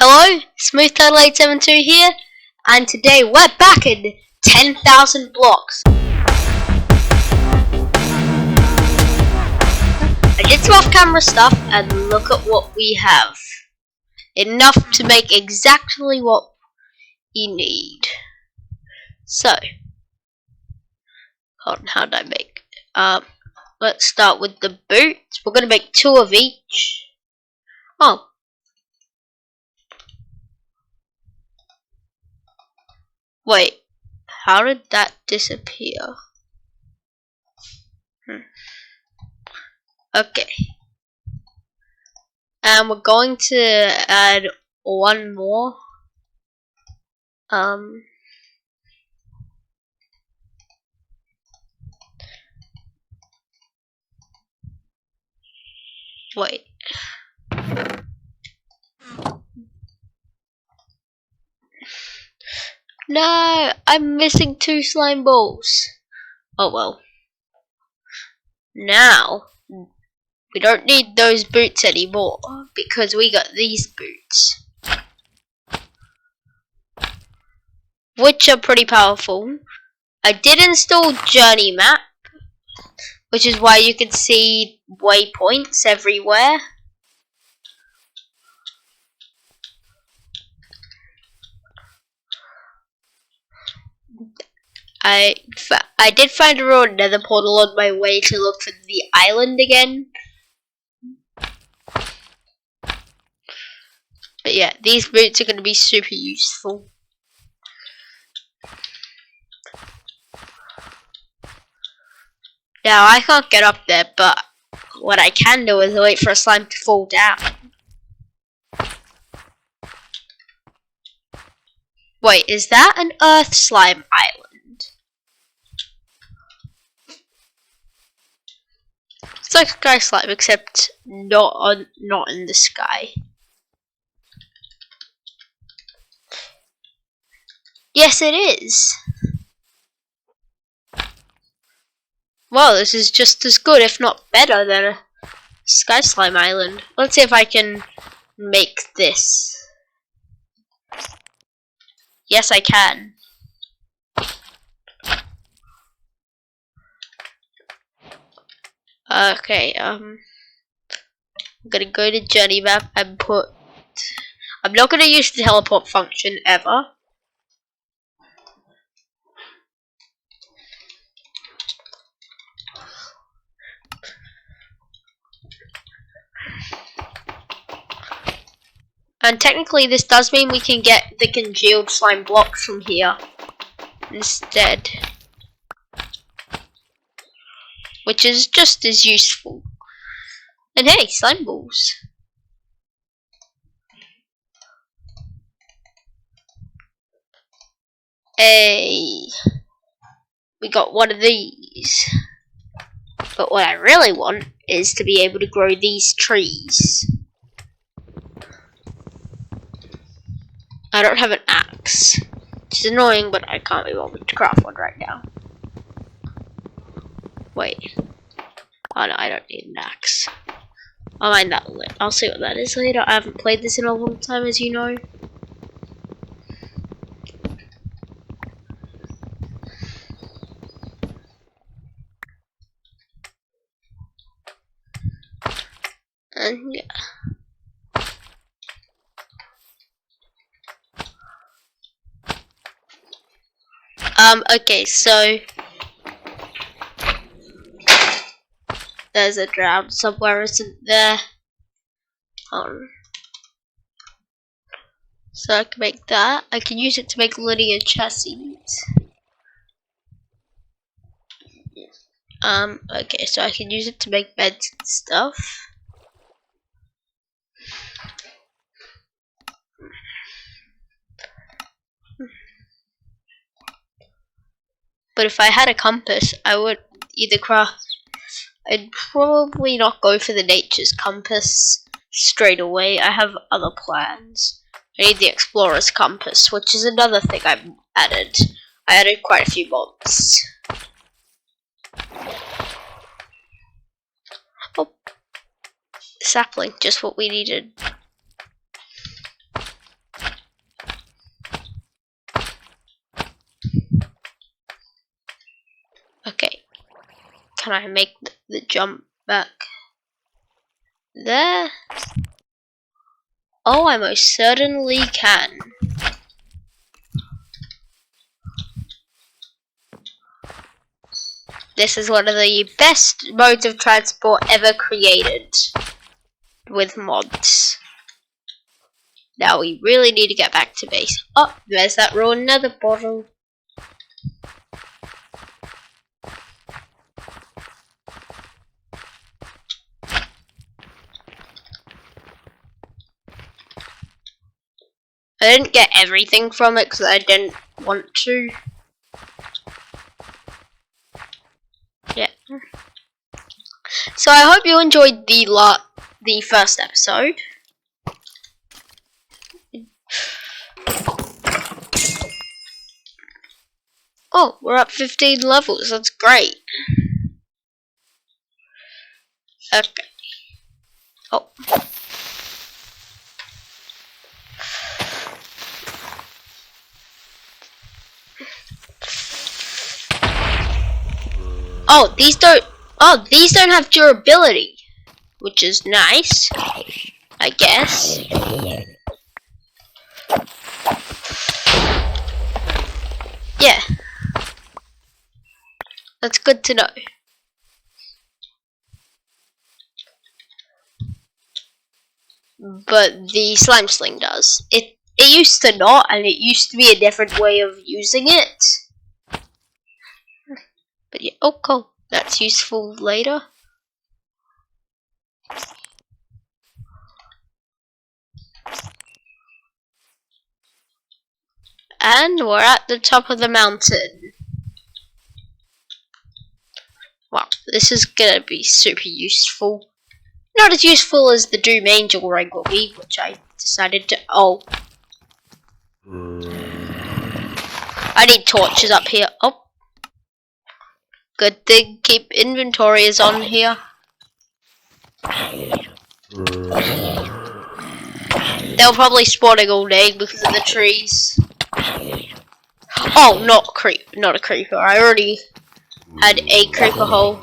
Hello, SmoothTurtle872 here, and today we're back in 10,000 blocks. I did some off-camera stuff, and look at what we have. Enough to make exactly what you need. So, hold on, how did I make? Let's start with the boots. We're gonna make 2 of each. Oh. Wait, how did that disappear? Okay. And we're going to add one more. Wait. No, I'm missing 2 slime balls. Oh well. Now, we don't need those boots anymore because we got these boots, which are pretty powerful. I did install journey map, which is why you can see waypoints everywhere. I did find a road nether portal on my way to look for the island again. But yeah, these boots are going to be super useful. Now, I can't get up there, but what I can do is wait for a slime to fall down. Wait, is that an earth slime island? It's like sky slime, except not in the sky. Yes, it is. Well, this is just as good, if not better, than a sky slime island. Let's see if I can make this. Yes, I can. Okay, I'm gonna go to journey map and put. I'm not gonna use the teleport function ever. And technically, this does mean we can get the congealed slime blocks from here instead, which is just as useful. And hey, slime balls. Hey, we got one of these. But what I really want is to be able to grow these trees. I don't have an axe, which is annoying, but I can't be bothered to craft one right now. Wait. Oh no, I don't need an axe. I'll mind that later. I'll see what that is later. I haven't played this in a long time, as you know. And yeah. Okay, so there's a drown somewhere, isn't there? So I can make that. I can use it to make linear chassis. Okay, so I can use it to make beds and stuff. But if I had a compass, I would either craft. I'd probably not go for the nature's compass straight away. I have other plans. I need the explorer's compass, which is another thing I've added. I added quite a few mods. Oh, sapling, just what we needed. can I make the jump back there? Oh, I most certainly can. This is one of the best modes of transport ever created with mods. Now we really need to get back to base. Oh, there's that ruined nether bottle. I didn't get everything from it because I didn't want to. Yeah. So I hope you enjoyed the first episode. Oh, we're up 15 levels. That's great. Okay. Oh. These don't have durability, which is nice, I guess. Yeah. That's good to know. But the slime sling does. It used to not, and it used to be a different way of using it. But yeah, oh cool. That's useful later. And we're at the top of the mountain. Wow, this is gonna be super useful. Not as useful as the Doom Angel rig will be, which I decided to. Oh. I need torches up here. Oh. Good thing, keep inventory is on here. They'll probably spawning all day because of the trees. Oh, not a creeper. I already had a creeper hole.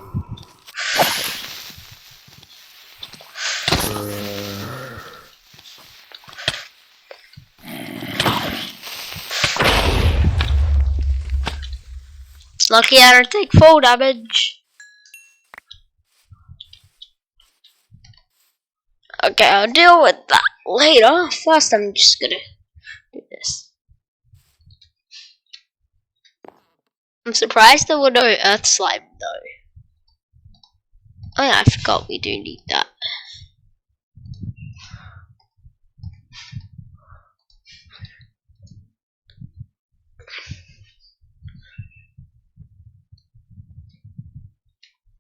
Lucky I don't take full damage. Okay, I'll deal with that later. First, I'm just gonna do this. I'm surprised there were no earth slime though. Oh yeah, I forgot we do need that.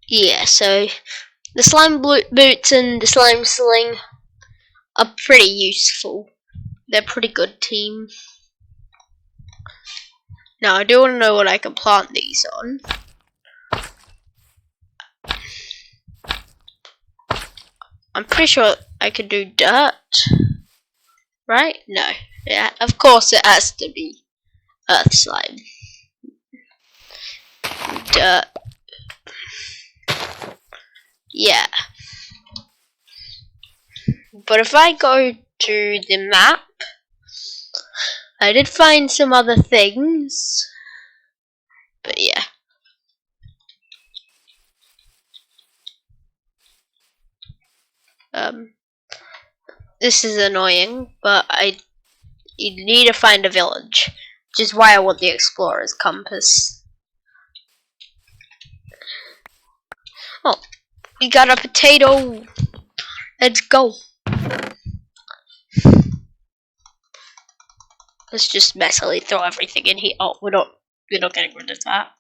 Yeah, so the slime boots and the slime sling are pretty useful. They're a pretty good team. Now I do want to know what I can plant these on. I'm pretty sure I can do dirt. Right? No. Yeah, of course it has to be earth slime. Dirt. Yeah. But if I go to the map, I did find some other things. But yeah. This is annoying, but you need to find a village, which is why I want the explorer's compass. Oh, we got a potato. Let's go. Let's just messily throw everything in here. Oh, we're not getting rid of that.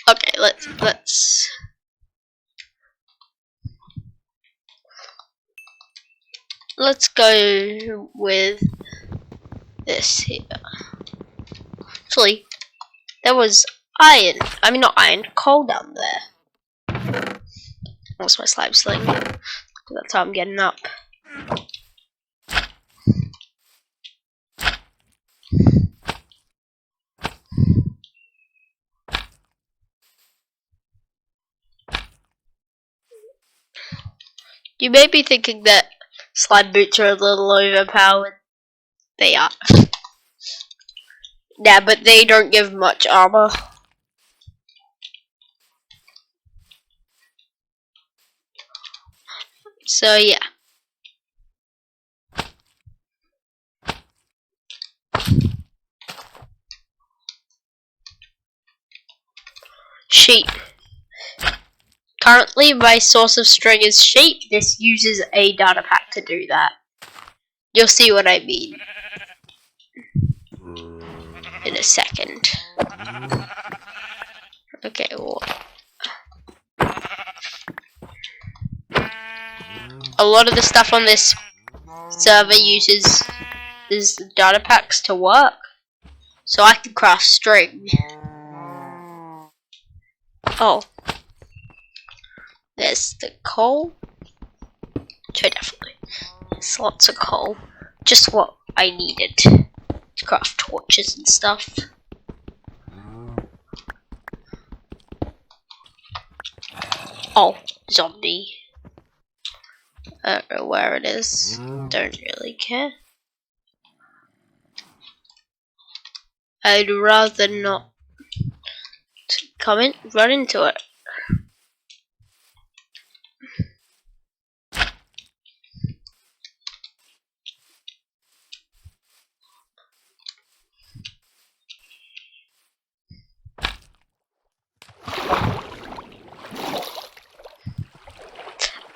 Okay, let's go with this here. Actually, there was iron. I mean, not iron, coal down there. What's my slime sling? That's how I'm getting up. You may be thinking that slime boots are a little overpowered. They are. Yeah, but they don't give much armor. So yeah. Sheep. Currently my source of string is sheep. This uses a data pack to do that. You'll see what I mean in a second. Okay, well, a lot of the stuff on this server uses data packs to work, so I can craft string. Oh, there's the coal. So definitely, there's lots of coal. Just what I needed to craft torches and stuff. Oh, zombie. I don't know where it is. Don't really care. I'd rather not run into it.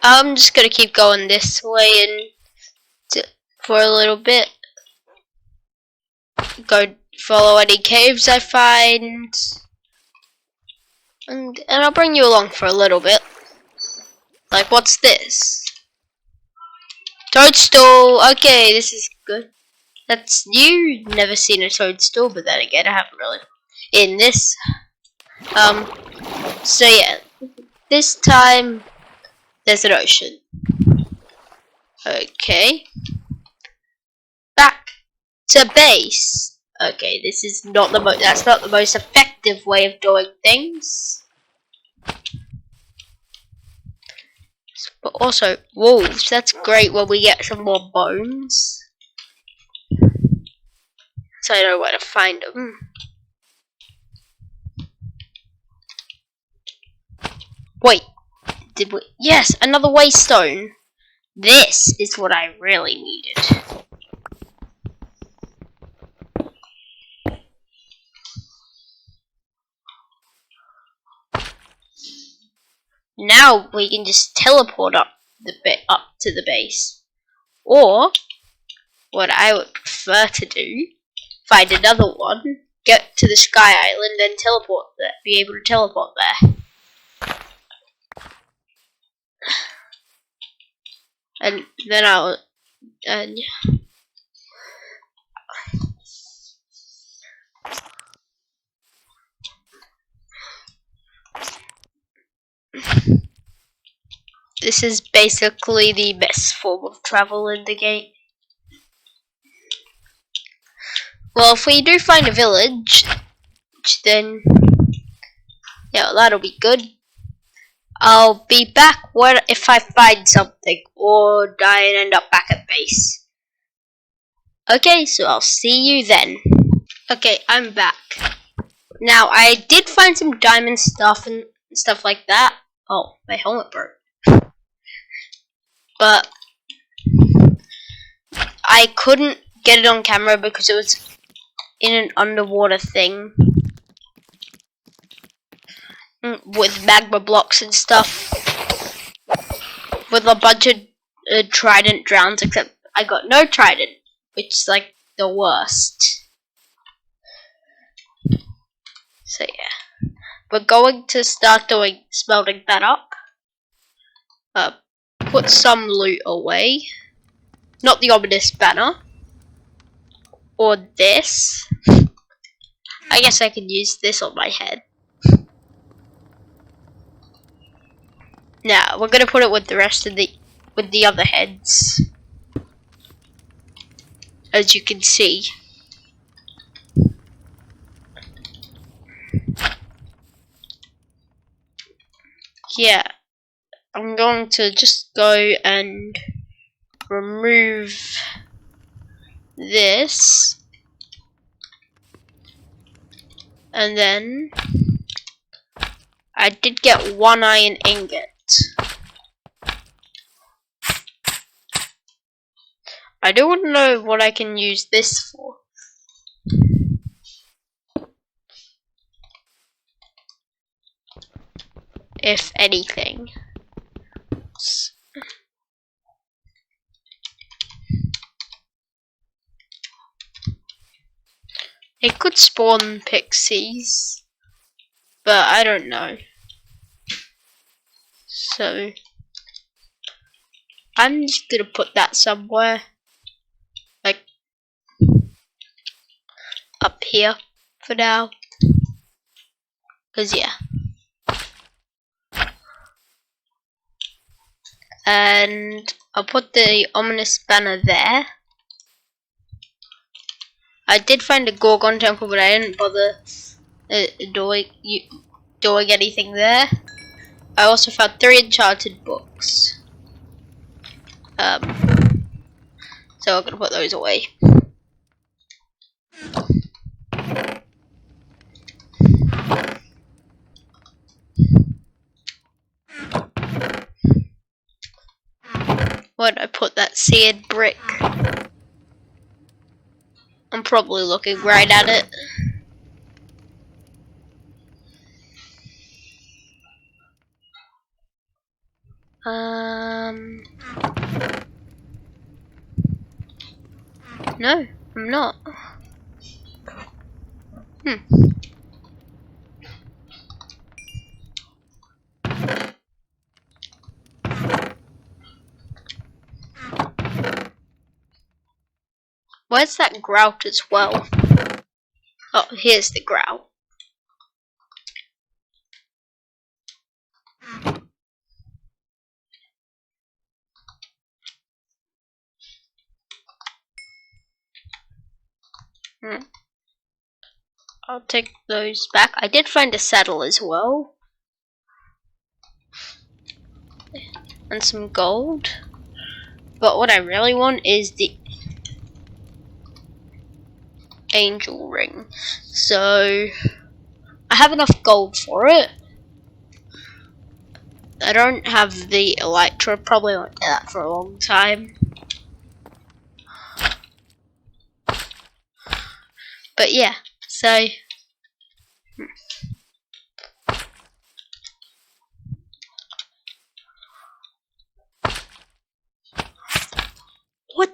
I'm just gonna keep going this way for a little bit. Go follow any caves I find. And I'll bring you along for a little bit. Like, what's this? Toadstool! Okay, this is good. That's new. Never seen a toadstool, but then again, I haven't really. In this. So yeah. This time, there's an ocean. Okay. Back to base. Okay, this is not that's not the most effective way of doing things. But also, wolves, that's great when we get some more bones. So I know where to find them. Wait, did we? Yes, another waystone. This is what I really needed. Now we can just teleport up to the base. Or, what I would prefer to do, find another one, get to the Sky Island, and teleport there. Be able to teleport there. And then I'll... And this is basically the best form of travel in the game. Well, if we do find a village, then yeah, that'll be good. I'll be back if I find something or die and end up back at base. Okay, so I'll see you then. Okay, I'm back. Now, I did find some diamond stuff and stuff like that. Oh, my helmet broke. But I couldn't get it on camera because it was in an underwater thing with magma blocks and stuff with a bunch of trident drowns, except I got no trident, which is like the worst. So yeah, we're going to start smelting that up. Put some loot away. Not the ominous banner. Or this. I guess I can use this on my head. Now, we're gonna put it with the rest of with the other heads. As you can see. Yeah. I'm going to just go and remove this, and then I did get 1 iron ingot. I don't know what I can use this for. If anything. It could spawn pixies, but I don't know. So I'm just gonna put that somewhere, like up here for now. Cause yeah. And I'll put the ominous banner there. I did find a Gorgon temple, but I didn't bother doing anything there. I also found 3 enchanted books. So I'm gonna put those away. Where'd I put that seared brick? I'm probably looking right at it. No, I'm not. Where's that grout as well? Oh, here's the grout. I'll take those back. I did find a saddle as well. And some gold. But what I really want is the angel ring. So I have enough gold for it. I don't have the elytra, probably won't get that for a long time. But yeah, so what?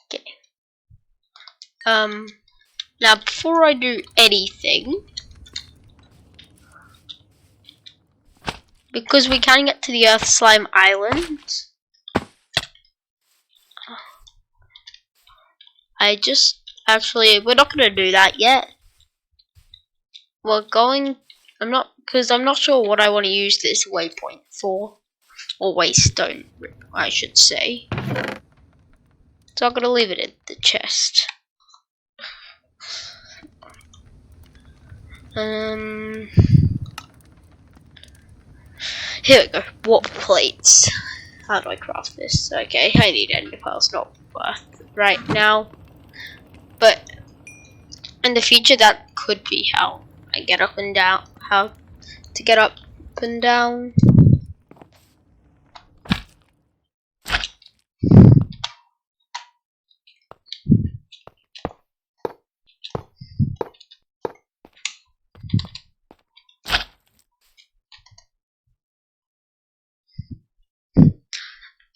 Okay. Now before I do anything, because we can get to the Earth Slime Island, we're not gonna do that yet. I'm not sure what I want to use this waypoint for, or waystone, I should say. So I'm gonna leave it in the chest. Here we go. Warp plates. How do I craft this? Okay, I need ender pearls, not worth right now. But in the future, that could be how I get up and down. How to get up and down.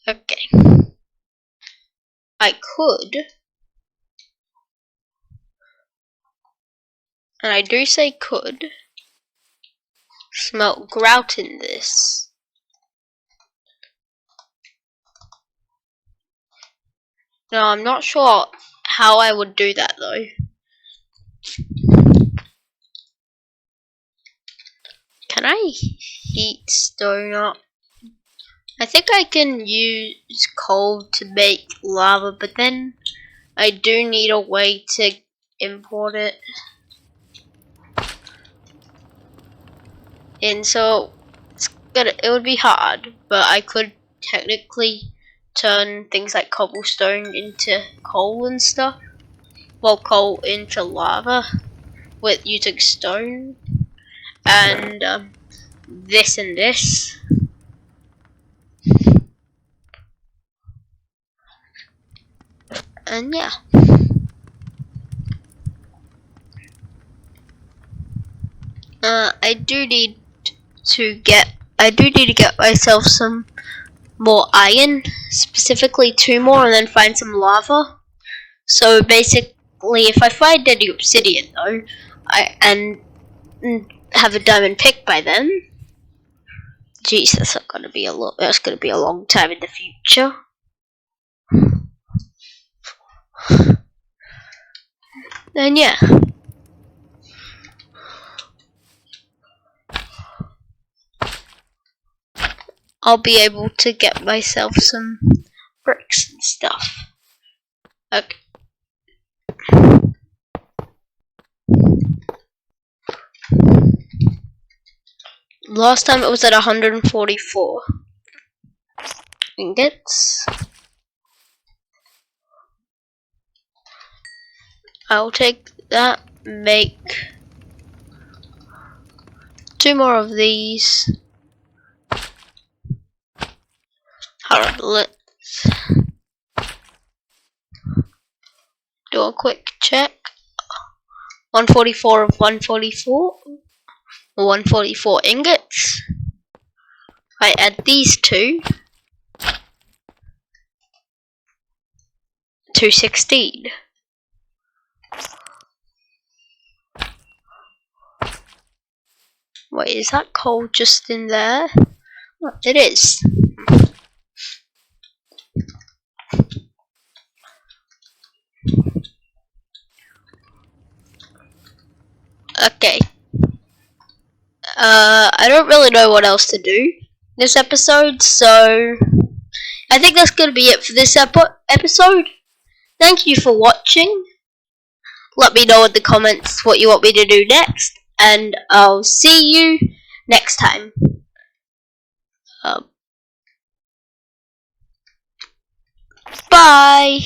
Okay. I could, and I do say could, smelt grout in this. Now I'm not sure how I would do that though. Can I heat stone up? I think I can use coal to make lava, but then I do need a way to import it. And so it would be hard, but I could technically turn things like cobblestone into coal and stuff. Well, coal into lava with using stone and this and this. And yeah. I do need to get myself some more iron, specifically 2 more, and then find some lava. So basically, if I find any obsidian though, and have a diamond pick by then, jeez, that's gonna be a long time in the future. Then yeah. I'll be able to get myself some bricks and stuff. Okay. Last time it was at 144 ingots. I'll take that, make 2 more of these. Alright, let's do a quick check. 144 of 144. 144 ingots. I add these two. 216. Wait, is that coal just in there? Oh, it is. Okay. I don't really know what else to do this episode, so I think that's gonna be it for this episode. Thank you for watching. Let me know in the comments what you want me to do next, and I'll see you next time. Bye!